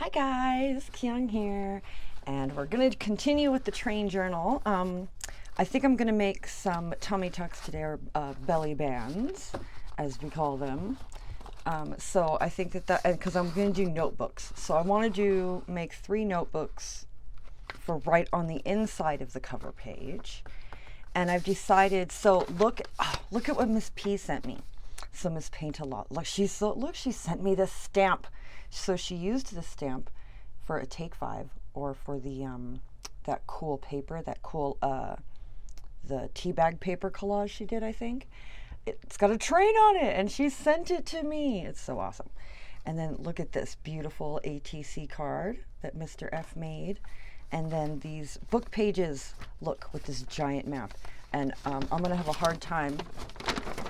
Hi guys, Kyung here, and we're going to continue with the train journal. I think I'm going to make some tummy tucks today, or belly bands, as we call them. So I think that because I'm going to do notebooks. So I want to make 3 notebooks for right on the inside of the cover page. And I've decided, so look at what Miss P sent me. So Miss Paintalot, look, she sent me this stamp. So she used this stamp for a Take 5, or for the that cool paper, the tea bag paper collage she did, I think. It's got a train on it, and she sent it to me. It's so awesome. And then look at this beautiful ATC card that Mr. F made. And then these book pages, look, with this giant map. And I'm going to have a hard time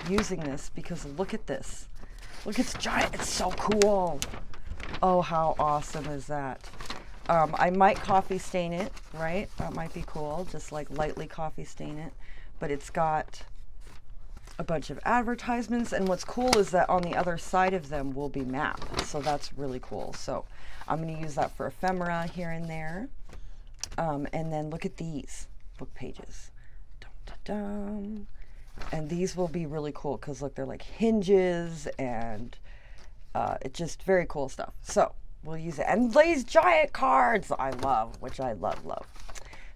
using this because look at this. Look, it's giant. It's so cool. Oh, how awesome is that? I might coffee stain it, right? That might be cool. Just like lightly coffee stain it. But it's got a bunch of advertisements. And what's cool is that on the other side of them will be mapped. So that's really cool. So I'm going to use that for ephemera here and there. And then look at these book pages. Dum, dum, dum. And these will be really cool because look, they're like hinges, and it's just very cool stuff. So we'll use it. And these giant cards I love, which I love.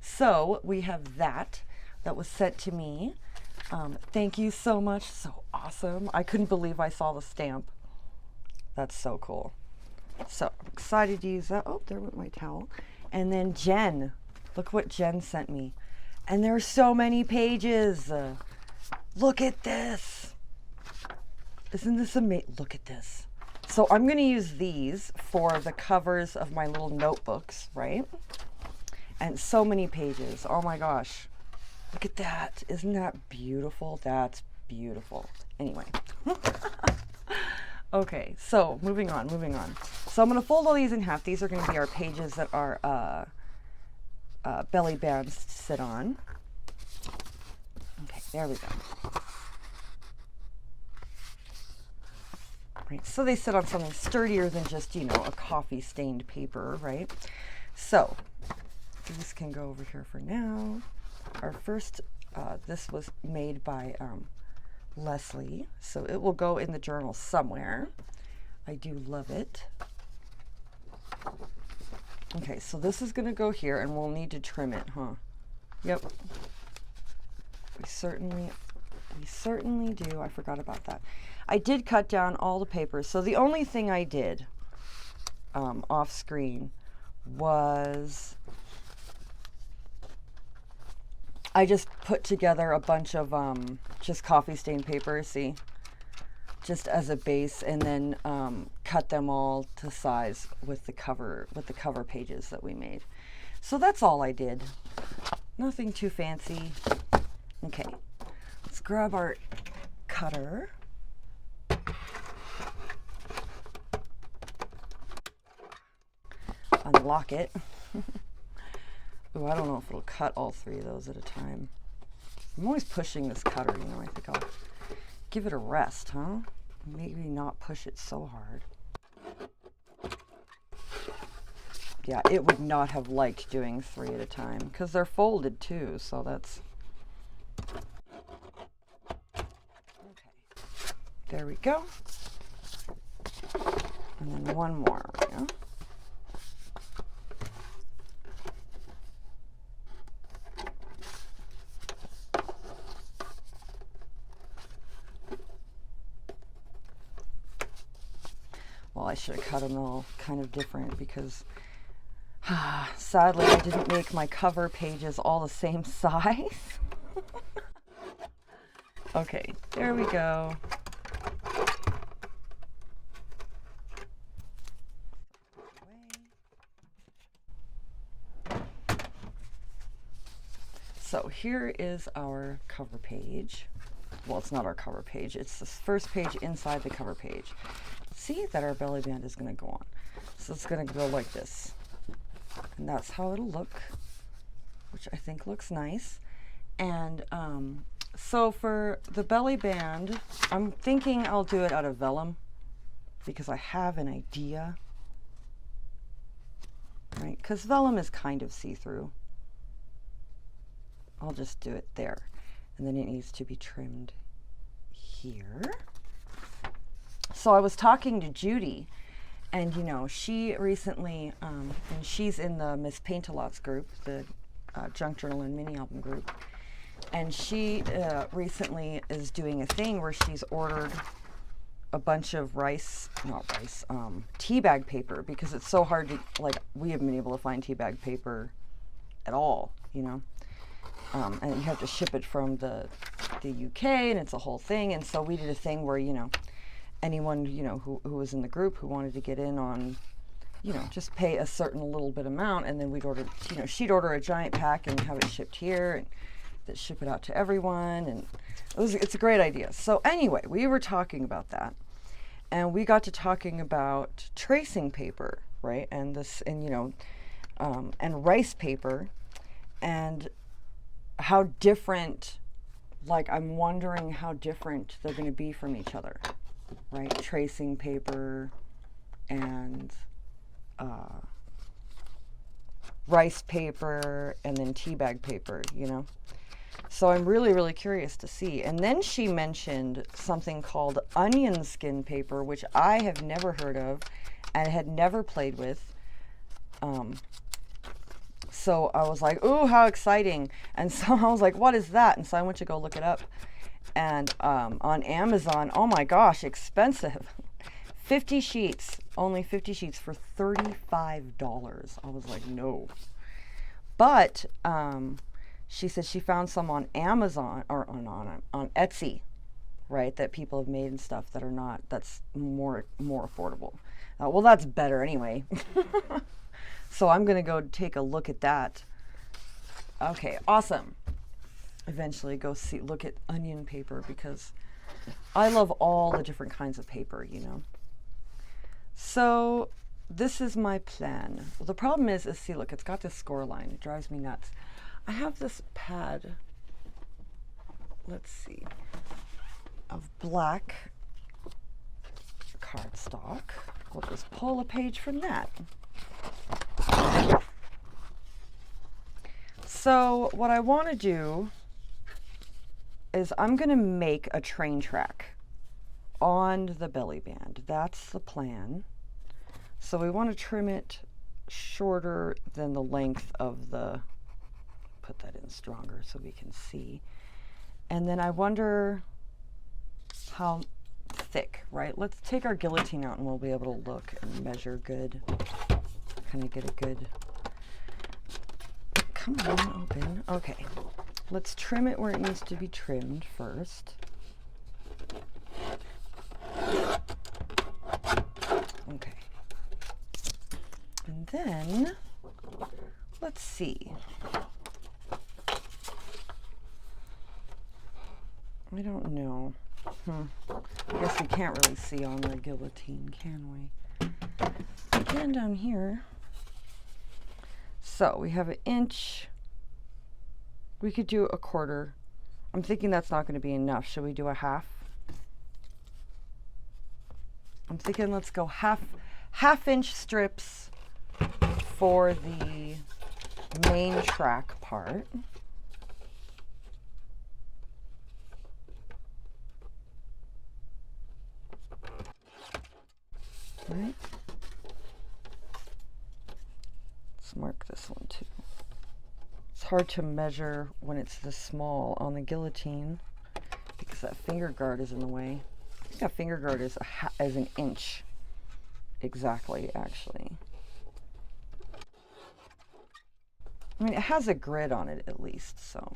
So we have that was sent to me. Thank you so much. So awesome. I couldn't believe I saw the stamp. That's so cool. So I'm excited to use that. Oh, there went my towel. And then Jen, look what Jen sent me. And there's so many pages. Look at this. Isn't this amazing? Look at this. So I'm going to use these for the covers of my little notebooks, right? And so many pages. Oh my gosh. Look at that. Isn't that beautiful? That's beautiful. Anyway. Okay, so moving on. So I'm going to fold all these in half. These are going to be our pages that our belly bands sit on. Okay, there we go. Right, so they sit on something sturdier than just, a coffee stained paper, right? So these can go over here for now. Our first, this was made by Leslie, so it will go in the journal somewhere. I do love it. Okay, so this is going to go here, and we'll need to trim it, huh? Yep. We certainly do. I forgot about that. I did cut down all the papers. So the only thing I did off screen was I just put together a bunch of just coffee stained paper, see, just as a base, and then cut them all to size with the cover pages that we made. So that's all I did. Nothing too fancy. Okay, let's grab our cutter. Unlock it. Ooh, I don't know if it'll cut all 3 of those at a time. I'm always pushing this cutter, I think I'll give it a rest, huh? Maybe not push it so hard. Yeah, it would not have liked doing 3 at a time because they're folded too, so that's... Okay, there we go. And then one more, yeah. Well, I should have cut them all kind of different because sadly I didn't make my cover pages all the same size. Okay, there we go. So here is our cover page. Well, it's not our cover page. It's the first page inside the cover page. See that our belly band is going to go on. So it's going to go like this. And that's how it'll look, which I think looks nice. And so for the belly band, I'm thinking I'll do it out of vellum because I have an idea. because vellum is kind of see-through. I'll just do it there. And then it needs to be trimmed here. So I was talking to Judy, and you know, she recently, and she's in the Miss Paintalot's group, the Junk Journal and Mini Album group, and she recently is doing a thing where she's ordered a bunch of tea bag paper, because it's so hard to, like, we haven't been able to find tea bag paper at all, you know. And you have to ship it from the UK, and it's a whole thing. And so we did a thing where, you know, anyone, you know, who was in the group who wanted to get in on, you know, just pay a certain little bit amount, and then we'd order, you know, she'd order a giant pack and have it shipped here, and then ship it out to everyone. And it's a great idea. So anyway, we were talking about that, and we got to talking about tracing paper, right? And this, and you know, and rice paper, and how different, like, I'm wondering how different they're going to be from each other, right? Tracing paper and rice paper, and then tea bag paper, you know? So I'm really, really curious to see. And then she mentioned something called onion skin paper, which I have never heard of and had never played with. So I was like, ooh, how exciting. And so I was like, what is that? And so I went to go look it up. And on Amazon, oh my gosh, expensive. 50 sheets, only 50 sheets for $35. I was like, no. But she said she found some on Amazon, or on Etsy, right, that people have made and stuff that are not, that's more affordable. Well, that's better anyway. So I'm going to go take a look at that. Okay, awesome. Eventually go look at onion paper, because I love all the different kinds of paper, you know. So this is my plan. Well, the problem is see, look, it's got this score line. It drives me nuts. I have this pad, let's see, of black cardstock. We'll just pull a page from that. So what I want to do is I'm going to make a train track on the belly band. That's the plan. So we want to trim it shorter than the length of the, put that in stronger so we can see. And then I wonder how thick, right? Let's take our guillotine out and we'll be able to look and measure good. Kind of get a good, come on, open. Okay, let's trim it where it needs to be trimmed first. Okay. And then, let's see. I don't know. I guess we can't really see on the guillotine, can we? We can down here. So we have 1 inch. We could do a 1/4. I'm thinking that's not going to be enough. Should we do a 1/2? I'm thinking let's go half inch strips for the main track part. Right. Let's mark this one too. It's hard to measure when it's this small on the guillotine because that finger guard is in the way. I think that finger guard is 1 inch exactly, actually. I mean, it has a grid on it at least, so.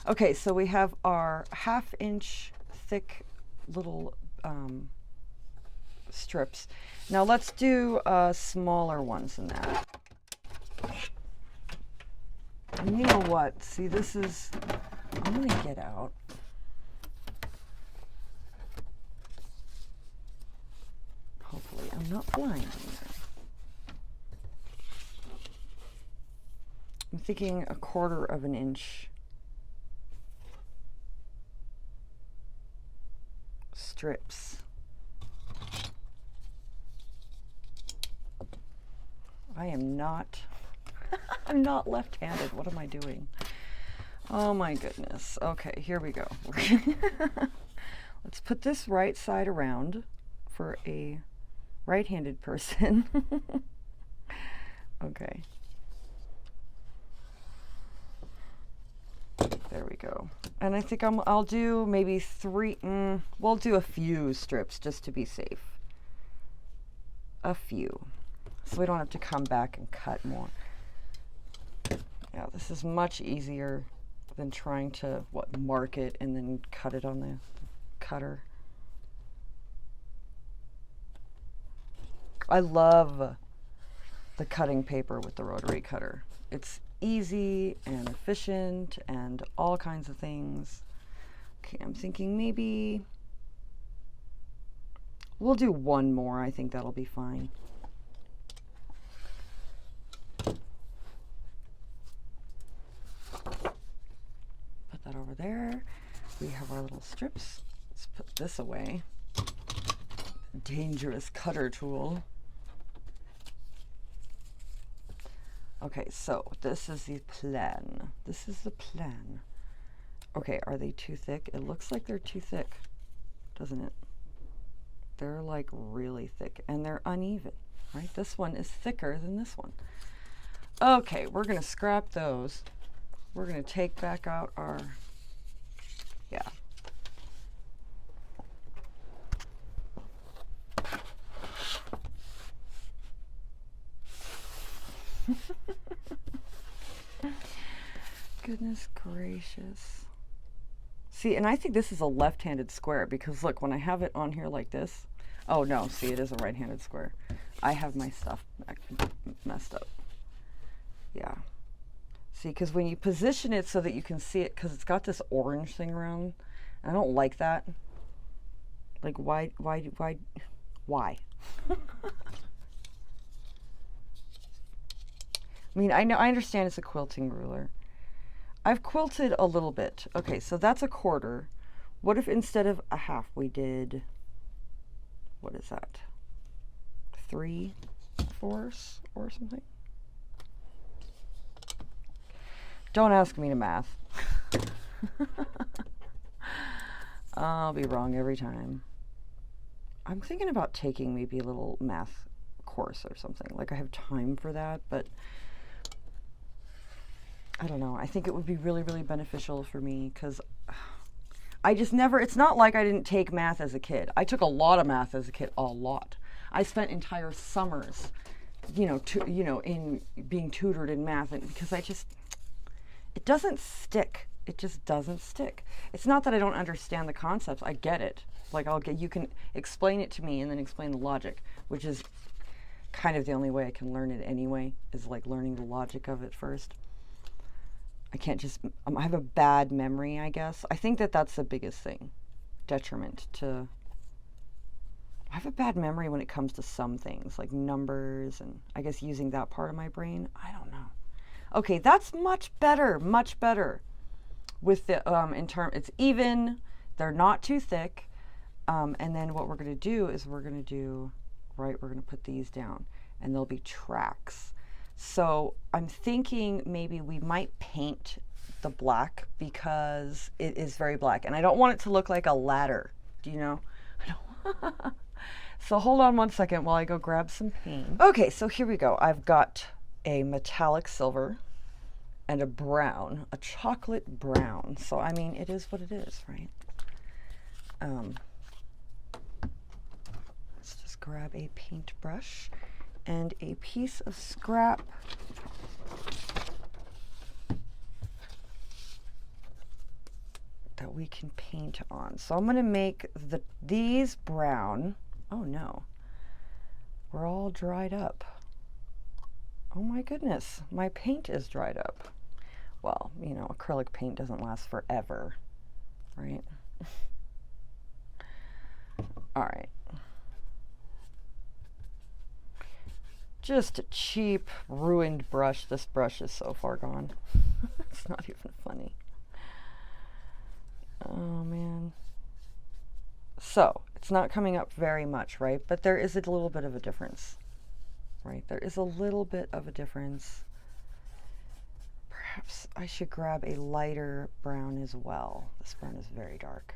Okay, so we have our 1/2 inch thick little strips. Now let's do smaller ones than that. And you know what? See, this is, I'm going to get out. Hopefully I'm not blind either. I'm thinking 1/4 of an inch strips. I am not I'm not left-handed. What am I doing? Oh my goodness. Okay, here we go. Let's put this right side around for a right-handed person. Okay. There we go. And I think I'll do maybe three, we'll do a few strips just to be safe. A few. So we don't have to come back and cut more. Yeah, this is much easier than trying to, mark it and then cut it on the cutter. I love the cutting paper with the rotary cutter. It's easy and efficient and all kinds of things. Okay, I'm thinking maybe we'll do one more. I think that'll be fine. Put that over there. We have our little strips. Let's put this away. Dangerous cutter tool. Okay, so this is the plan. This is the plan. Okay, are they too thick? It looks like they're too thick, doesn't it? They're like really thick and they're uneven, right? This one is thicker than this one. Okay, we're gonna scrap those. We're gonna take back out our, yeah. Goodness gracious. See, and I think this is a left-handed square because look, when I have it on here like this, oh no, see, it is a right-handed square. I have my stuff messed up. Yeah. See, because when you position it so that you can see it, because it's got this orange thing around, and I don't like that. Like, why? I mean, I understand it's a quilting ruler. I've quilted a little bit. Okay, so that's a quarter. What if instead of a half we did, what is that? 3/4 or something? Don't ask me to math. I'll be wrong every time. I'm thinking about taking maybe a little math course or something. Like I have time for that, but I don't know. I think it would be really, really beneficial for me because I just never, it's not like I didn't take math as a kid. I took a lot of math as a kid, a lot. I spent entire summers, in being tutored in math, and because it doesn't stick. It just doesn't stick. It's not that I don't understand the concepts. I get it. Like you can explain it to me and then explain the logic, which is kind of the only way I can learn it anyway, is like learning the logic of it first. I can't just, I have a bad memory, I guess. I think that's the biggest thing, detriment to, I have a bad memory when it comes to some things, like numbers, and I guess using that part of my brain. I don't know. Okay, that's much better with the, it's even, they're not too thick, and then what we're going to do is we're going to put these down, and there'll be tracks. So I'm thinking maybe we might paint the black because it is very black, and I don't want it to look like a ladder. Do you know? So hold on one second while I go grab some paint. Okay, so here we go. I've got a metallic silver and a brown, a chocolate brown. So I mean, it is what it is, right? Let's just grab a paintbrush and a piece of scrap. That we can paint on. So I'm going to make these brown. Oh no, we're all dried up. Oh my goodness, my paint is dried up. Well, acrylic paint doesn't last forever, right? All right. Just a cheap, ruined brush. This brush is so far gone. It's not even funny. Oh man. So, it's not coming up very much, right? But there is a little bit of a difference, right? There is a little bit of a difference. perhaps I should grab a lighter brown as well. This brown is very dark.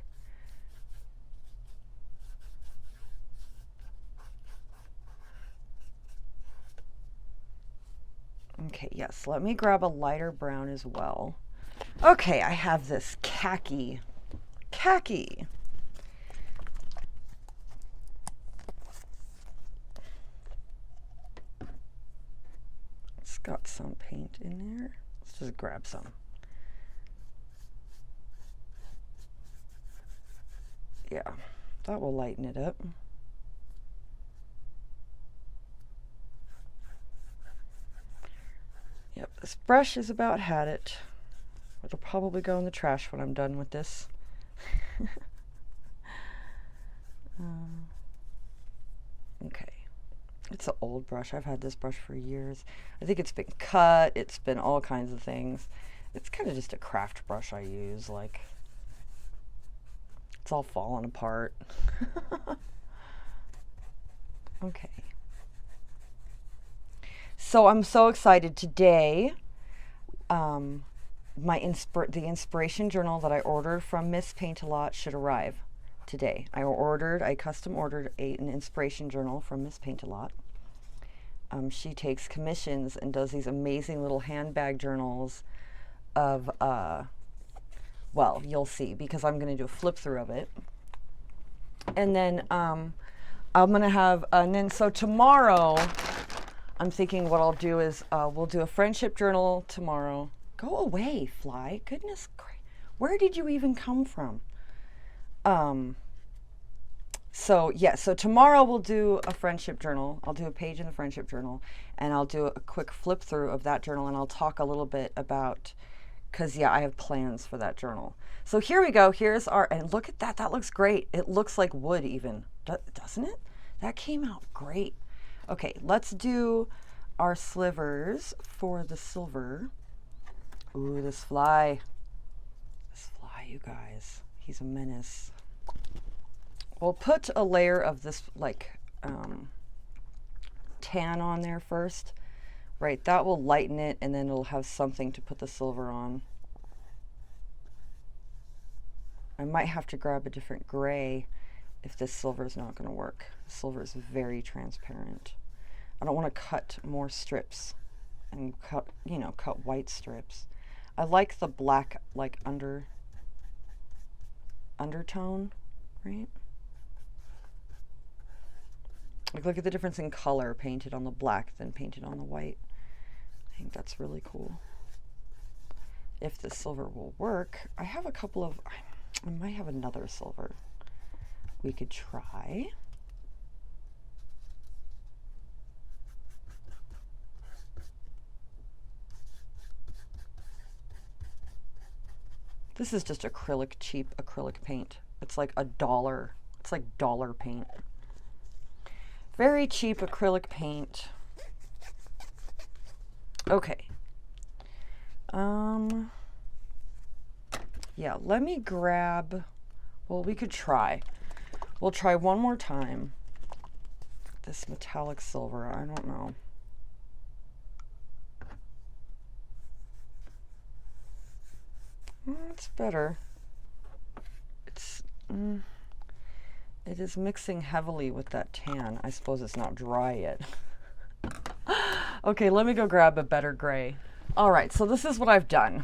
Okay, yes, let me grab a lighter brown as well. Okay, I have this khaki. It's got some paint in there. Let's just grab some. Yeah, that will lighten it up. Yep, this brush is about had it. It'll probably go in the trash when I'm done with this. Okay. It's an old brush. I've had this brush for years. I think it's been cut. It's been all kinds of things. It's kind of just a craft brush I use. Like, it's all falling apart. Okay. So I'm so excited today. The inspiration journal that I ordered from Miss Paintalot should arrive today. I custom ordered an inspiration journal from Miss Paintalot. She takes commissions and does these amazing little handbag journals of, well, you'll see, because I'm going to do a flip through of it. And then I'm going to have, and then so tomorrow, I'm thinking what I'll do is we'll do a friendship journal tomorrow. Go away, fly. Goodness, where did you even come from? So tomorrow we'll do a friendship journal. I'll do a page in the friendship journal, and I'll do a quick flip through of that journal, and I'll talk a little bit about, because I have plans for that journal. So here we go. Here's our, and look at that. That looks great. It looks like wood even, doesn't it? That came out great. Okay, let's do our slivers for the silver. Ooh, this fly, you guys, he's a menace. We'll put a layer of this like tan on there first, right? That will lighten it, and then it'll have something to put the silver on. I might have to grab a different gray if this silver is not going to work. Silver is very transparent. I don't want to cut more strips and cut white strips. I like the black, like undertone, right? Like, look at the difference in color painted on the black than painted on the white. I think that's really cool. If the silver will work, I have a couple of, I might have another silver we could try. This is just acrylic, cheap acrylic paint. It's like $1. It's like dollar paint. Very cheap acrylic paint. Okay. Yeah, let me grab, well, we could try. We'll try one more time. This metallic silver, I don't know. It's better. It is mixing heavily with that tan. I suppose it's not dry yet. Okay, let me go grab a better gray. All right, so this is what I've done.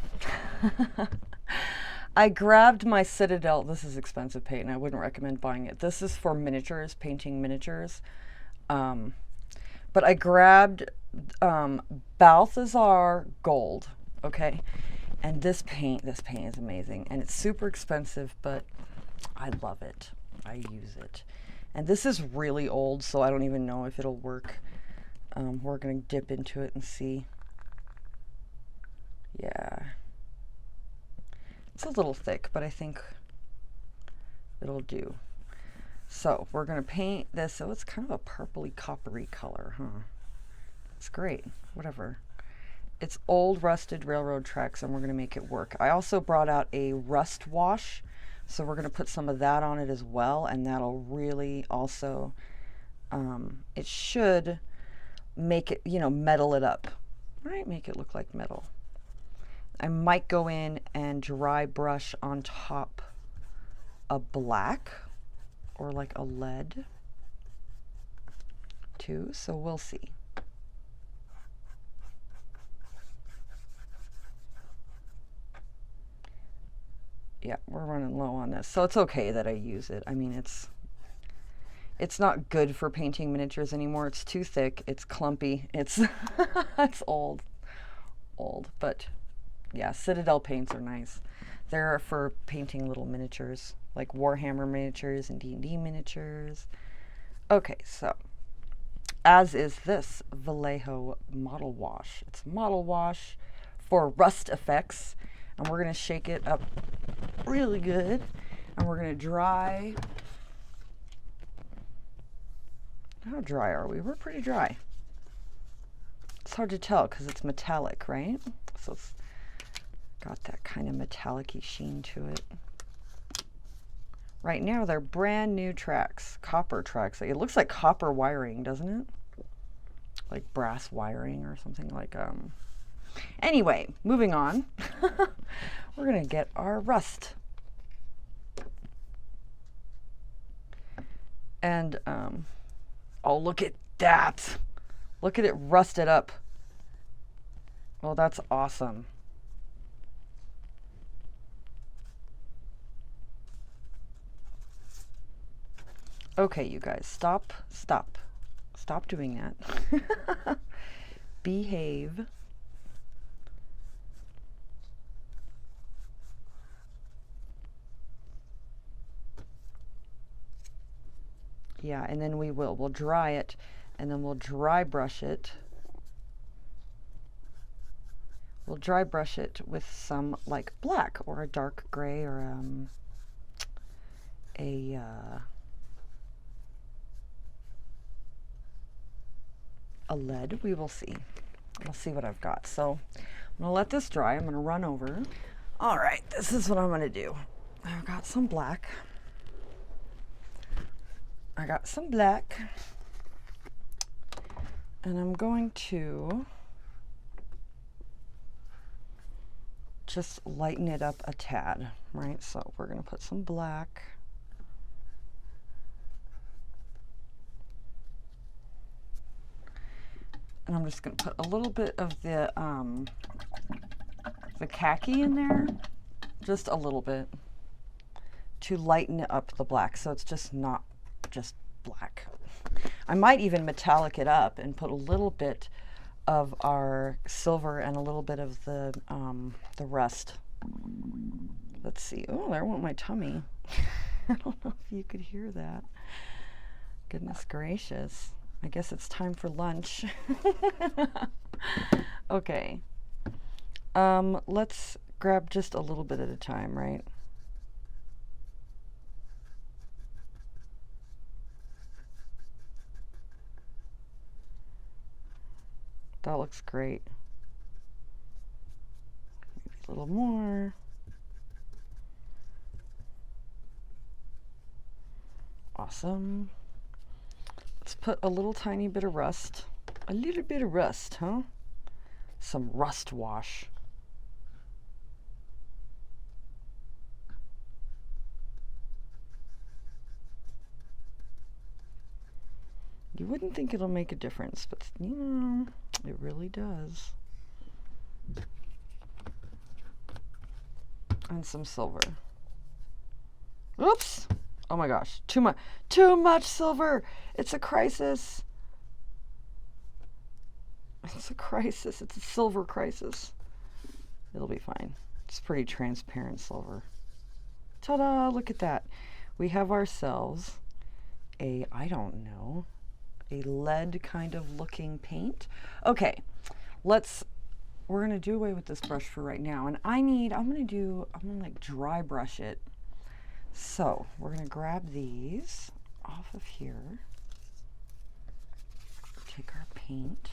I grabbed my Citadel. This is expensive paint, and I wouldn't recommend buying it. This is for miniatures, painting miniatures. But I grabbed Balthazar Gold, okay? And this paint is amazing, and it's super expensive, but I love it. I use it. And this is really old, so I don't even know if it'll work. We're going to dip into it and see. Yeah. It's a little thick, but I think it'll do. So we're going to paint this. So it's kind of a purpley, coppery color, huh? It's great. Whatever. It's old rusted railroad tracks, and we're going to make it work. I also brought out a rust wash, so we're going to put some of that on it as well, and that'll really also, it should make it, metal it up, right? Make it look like metal. I might go in and dry brush on top a black or like a lead too, so we'll see. Yeah, we're running low on this, so it's okay that I use it. I mean, it's not good for painting miniatures anymore. It's too thick, it's clumpy, it's it's old, but yeah, Citadel paints are nice. They're for painting little miniatures, like Warhammer miniatures and D&D miniatures. Okay, so as is this Vallejo model wash. It's model wash for rust effects, and we're gonna shake it up really good, and we're gonna dry. How dry are we? We're pretty dry. It's hard to tell because it's metallic, right? So it's got that kind of metallic-y sheen to it. Right now they're brand new tracks, copper tracks. It looks like copper wiring, doesn't it? Like brass wiring or something like. Anyway, moving on. We're gonna get our rust. And oh, look at that. Look at it rusted up. Oh, that's awesome. Okay, you guys, stop doing that. Behave. Yeah, and then we'll dry it, and then we'll dry brush it. We'll dry brush it with some like black or a dark gray or a lead. We will see. We'll see what I've got. So I'm gonna let this dry. I'm gonna run over. All right, this is what I'm gonna do. I've got some black. I got some black, and I'm going to just lighten it up a tad, right? So we're gonna put some black. And I'm just going to put a little bit of the khaki in there, just a little bit, to lighten up the black, so it's just not just black. I might even metallic it up and put a little bit of our silver and a little bit of the rust. Let's see. Oh, there went my tummy. I don't know if you could hear that. Goodness gracious. I guess it's time for lunch. Okay. Let's grab just a little bit at a time, right? That looks great. Maybe a little more. Awesome. Let's put a little tiny bit of rust. A little bit of rust, huh? Some rust wash. You wouldn't think it'll make a difference, but you know, it really does. And some silver. Oops! Oh my gosh, too much silver! It's a crisis. It's a crisis. It's a silver crisis. It'll be fine. It's pretty transparent silver. Ta-da! Look at that. We have ourselves a, I don't know, a lead kind of looking paint. Okay, we're gonna do away with this brush for right now, and I'm gonna like dry brush it. So we're gonna grab these off of here, take our paint.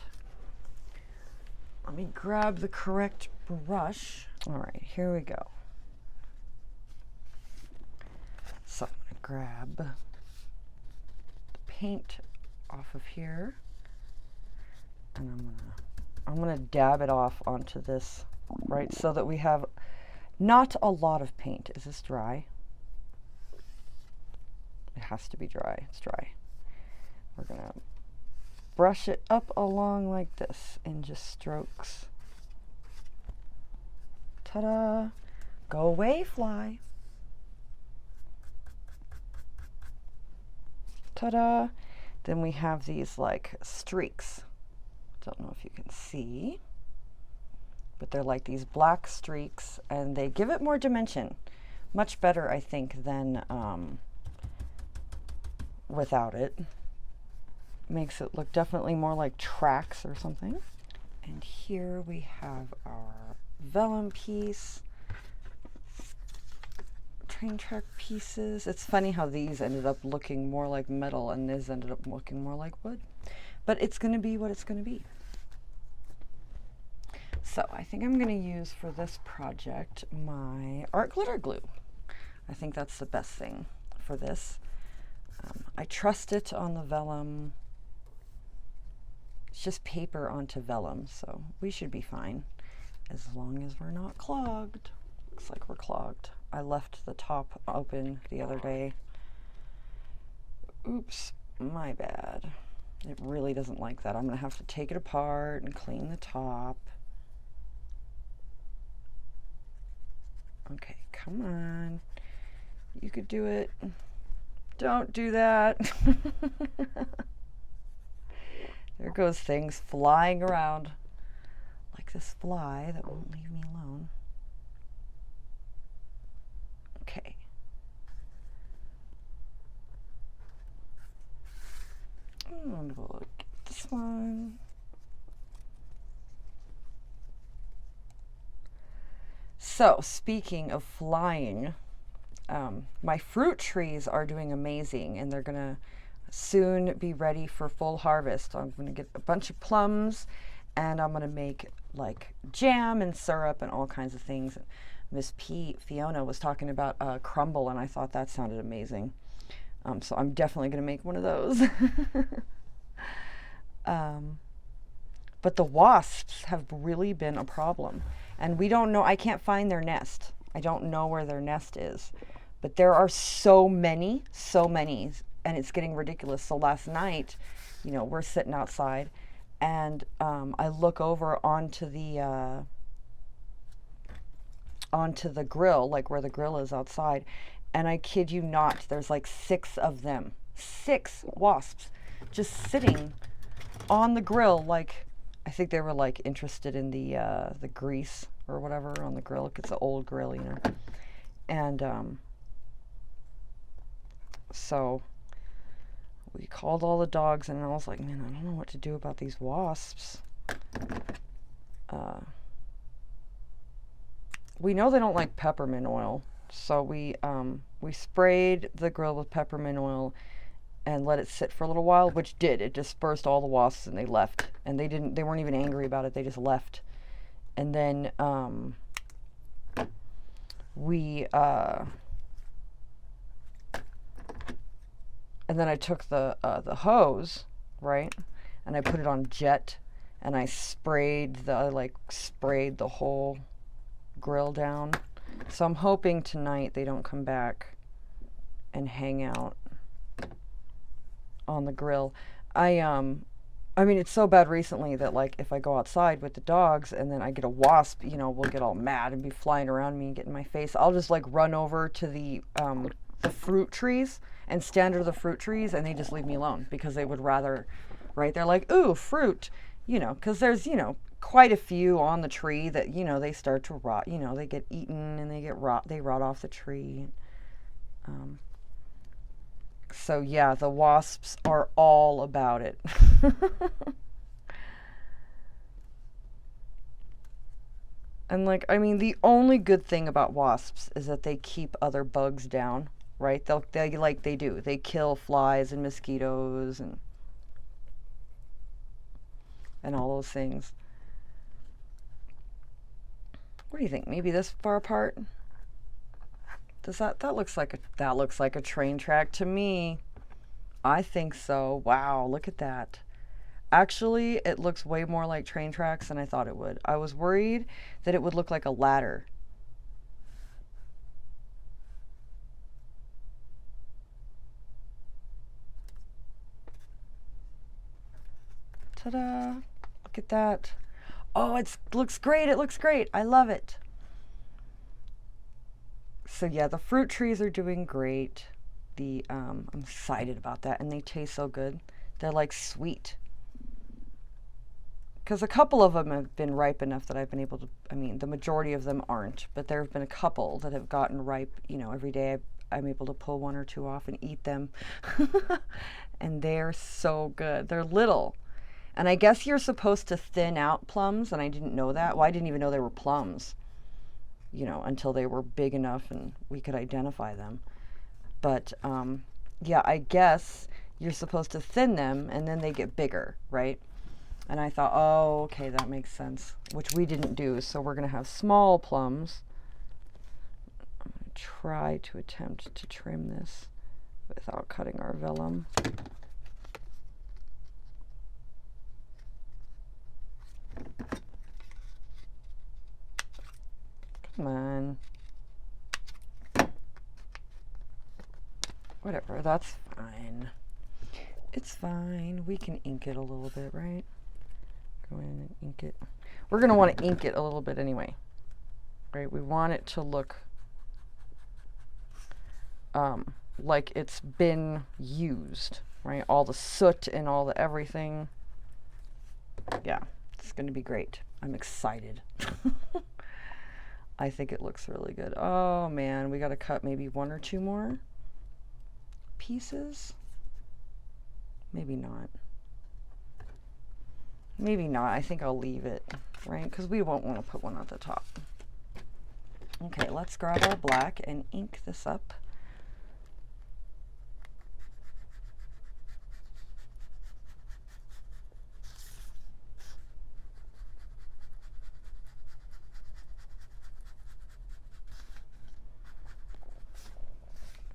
Let me grab the correct brush. All right, here we go. So I'm gonna grab the paint off of here, and I'm gonna dab it off onto this right? So that we have not a lot of paint. Is this dry? It has to be dry. It's dry. We're going to brush it up along like this in just strokes. Ta-da! Go away, fly. Ta-da! Then we have these like streaks. Don't know if you can see, but they're like these black streaks, and they give it more dimension. Much better, I think, than without it. Makes it look definitely more like tracks or something. And here we have our vellum piece. Train track pieces. It's funny how these ended up looking more like metal and this ended up looking more like wood. But it's going to be what it's going to be. So I think I'm going to use for this project my art glitter glue. I think that's the best thing for this. I trust it on the vellum. It's just paper onto vellum, so we should be fine as long as we're not clogged. Looks like we're clogged. I left the top open the other day. Oops, my bad. It really doesn't like that. I'm going to have to take it apart and clean the top. Okay, come on. You could do it. Don't do that. There goes things flying around. Like this fly that won't leave me alone. Okay. And we'll get this one. So, speaking of flying, my fruit trees are doing amazing, and they're going to soon be ready for full harvest. I'm going to get a bunch of plums, and I'm going to make like jam and syrup and all kinds of things. Miss Fiona was talking about crumble, and I thought that sounded amazing. So I'm definitely going to make one of those. But the wasps have really been a problem. And we don't know, I can't find their nest. I don't know where their nest is. But there are so many, and it's getting ridiculous. So last night, you know, we're sitting outside, and I look over onto the grill, like where the grill is outside, and I kid you not, there's like 6 of them. 6 wasps just sitting on the grill, like I think they were like interested in the grease or whatever on the grill. It's an old grill, you know. And so we called all the dogs, and I was like, man, I don't know what to do about these wasps. We know they don't like peppermint oil, so we sprayed the grill with peppermint oil and let it sit for a little while, which did. It dispersed all the wasps, and they left. And they weren't even angry about it. They just left. And then I took the hose, right, and I put it on jet, and I sprayed the whole grill down. So I'm hoping tonight they don't come back and hang out on the grill. I mean, it's so bad recently that, like, if I go outside with the dogs and then I get a wasp, you know, will get all mad and be flying around me and get in my face. I'll just like run over to the fruit trees and stand under the fruit trees, and they just leave me alone because they would rather, right? They're like, ooh, fruit, you know, because there's, you know, quite a few on the tree that, you know, they start to rot, you know, they get eaten and they rot off the tree. So yeah, the wasps are all about it. And like, I mean, the only good thing about wasps is that they keep other bugs down, right? They kill flies and mosquitoes and all those things. What do you think? Maybe this far apart? Does that looks like a train track to me. I think so. Wow, look at that. Actually, it looks way more like train tracks than I thought it would. I was worried that it would look like a ladder. Ta-da! Look at that. Oh, it looks great. It looks great. I love it. So yeah, the fruit trees are doing great. I'm excited about that, and they taste so good. They're like sweet. Because a couple of them have been ripe enough that I've been able to, I mean, the majority of them aren't, but there have been a couple that have gotten ripe, you know, every day I'm able to pull one or two off and eat them. And they're so good. They're little. And I guess you're supposed to thin out plums, and I didn't know that. Well, I didn't even know they were plums, you know, until they were big enough and we could identify them. But yeah, I guess you're supposed to thin them and then they get bigger, right? And I thought, oh, okay, that makes sense, which we didn't do. So we're going to have small plums. I'm going to try to attempt to trim this without cutting our vellum. Come on. Whatever, that's fine. It's fine. We can ink it a little bit, right? Go in and ink it. We're going to want to ink it a little bit anyway, right? We want it to look like it's been used, right? All the soot and all the everything. Yeah, it's going to be great. I'm excited. I think it looks really good. Oh man, we got to cut maybe one or two more pieces. Maybe not. Maybe not. I think I'll leave it, right? Because we won't want to put one at the top. Okay, let's grab our black and ink this up.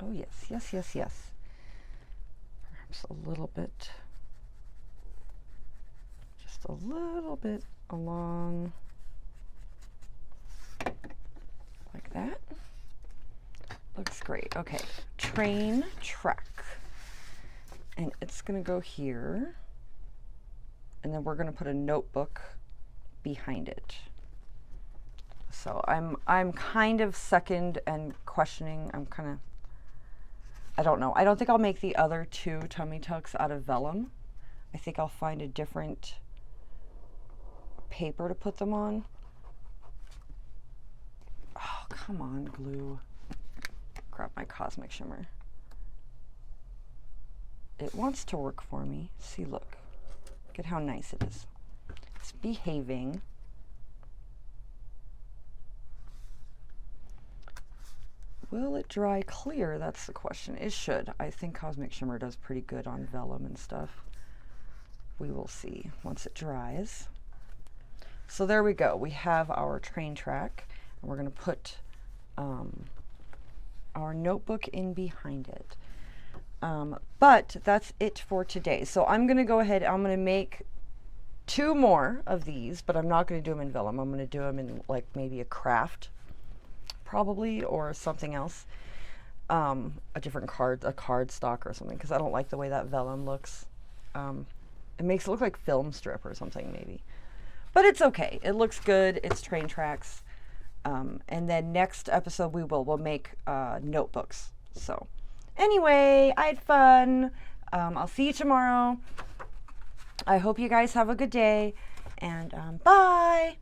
Oh yes, yes, yes, yes. Perhaps a little bit. Just a little bit along. Like that. Looks great. Okay, train track. And it's going to go here. And then we're going to put a notebook behind it. So I'm kind of second and questioning. I don't know. I don't think I'll make the other two tummy tucks out of vellum. I think I'll find a different paper to put them on. Oh, come on, glue. Grab my Cosmic Shimmer. It wants to work for me. See, look. Look at how nice it is. It's behaving. Will it dry clear? That's the question. It should. I think Cosmic Shimmer does pretty good on vellum and stuff. We will see once it dries. So there we go. We have our train track, and we're going to put our notebook in behind it. But that's it for today. So I'm going to go ahead. I'm going to make two more of these, but I'm not going to do them in vellum. I'm going to do them in like maybe a craft, probably, or something else, a different cardstock or something, because I don't like the way that vellum looks. It makes it look like film strip or something maybe, but it's okay. It looks good. It's train tracks. And then next episode we'll make notebooks. So anyway, I had fun. I'll see you tomorrow. I hope you guys have a good day, and bye.